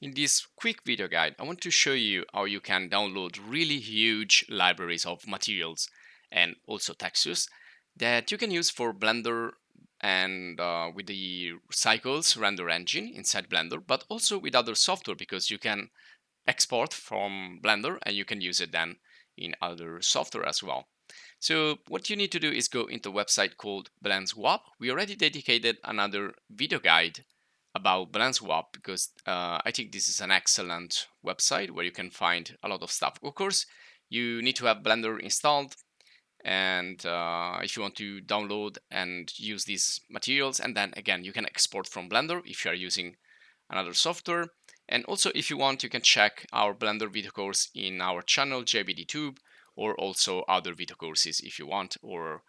In this quick video guide, I want to show you how you can download really huge libraries of materials and also textures that you can use for Blender and with the Cycles render engine inside Blender, but also with other software because you can export from Blender and you can use it then in other software as well. So what you need to do is go into a website called Blendswap. We already dedicated another video guide about Blendswap because I think this is an excellent website where you can find a lot of stuff. Of course, you need to have Blender installed, and if you want to download and use these materials, and then again you can export from Blender if you are using another software. And also, if you want, you can check our Blender video course in our channel JBDTube, or also other video courses if you want, or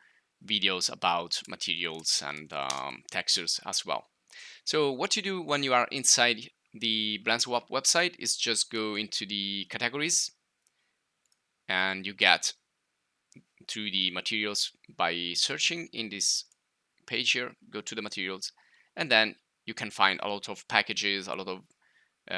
videos about materials and textures as well. So what you do when you are inside the Blendswap website is just go into the categories and you get to the materials by searching in this page here. Go to the materials and then you can find a lot of packages, a lot of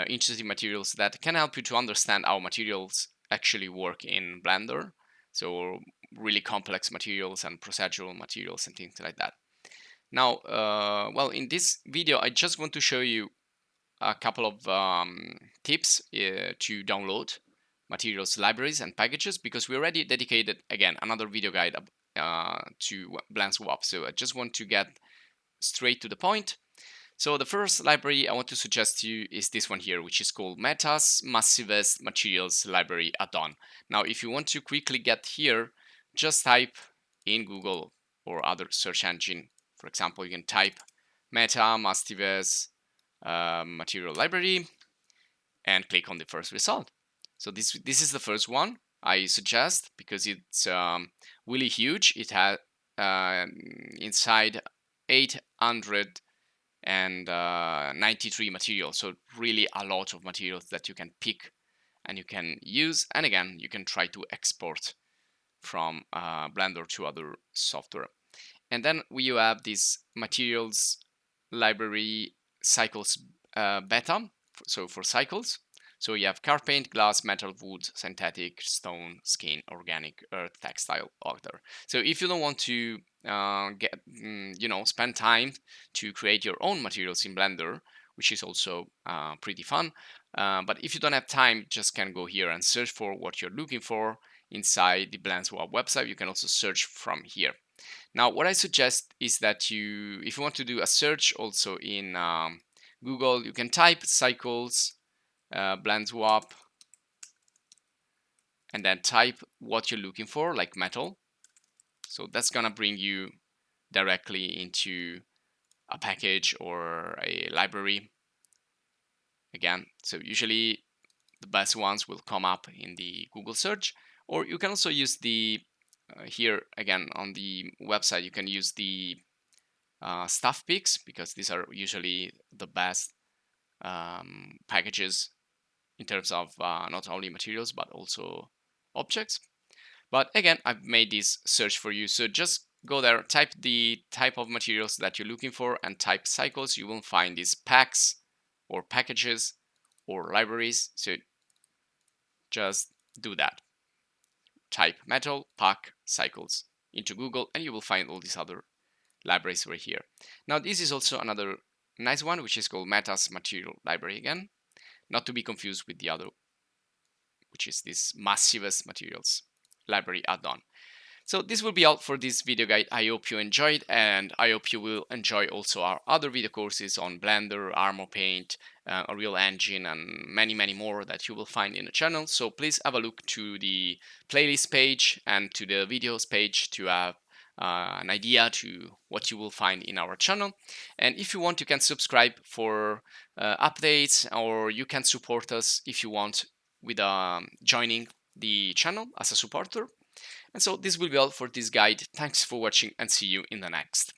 interesting materials that can help you to understand how materials actually work in Blender. So really complex materials and procedural materials and things like that. Now, well, in this video, I just want to show you a couple of tips to download materials libraries and packages because we already dedicated, again, another video guide to Blendswap. So I just want to get straight to the point. So the first library I want to suggest to you is this one here, which is called Meta's Massivest Materials Library Add-on. Now, if you want to quickly get here, just type in Google or other search engine. For example, you can type Meta Massivest Material Library and click on the first result. So this is the first one I suggest because it's really huge. It has inside 800 and 93 materials, so really a lot of materials that you can pick and you can use, and again you can try to export from Blender to other software. And then we have this materials library cycles beta, so for cycles. So you have car paint, glass, metal, wood, synthetic, stone, skin, organic, earth, textile, other. So if you don't want to spend time to create your own materials in Blender, which is also pretty fun. But if you don't have time, just can go here and search for what you're looking for inside the Blendswap website. You can also search from here. Now, what I suggest is that if you want to do a search also in Google, you can type cycles, Blendswap, and then type what you're looking for, like metal. So that's gonna bring you directly into a package or a library. Again, so usually the best ones will come up in the Google search, or you can also use the here again on the website. You can use the stuff picks because these are usually the best packages in terms of not only materials but also objects. But again, I've made this search for you, so just go there, type the type of materials that you're looking for and type cycles. You will find these packs or packages or libraries, so just do that. Type metal pack cycles into Google and you will find all these other libraries right here. Now this is also another nice one, which is called Meta's Material Library again, not to be confused with the other, which is this Massivest Materials Library add-on. So this will be all for this video guide. I hope you enjoyed, and I hope you will enjoy also our other video courses on Blender, Armor Paint, Unreal Engine, and many more that you will find in the channel. So please have a look to the playlist page and to the videos page to have an idea to what you will find in our channel. And if you want, you can subscribe for updates, or you can support us if you want with joining the channel as a supporter. And so this will be all for this guide. Thanks for watching and see you in the next.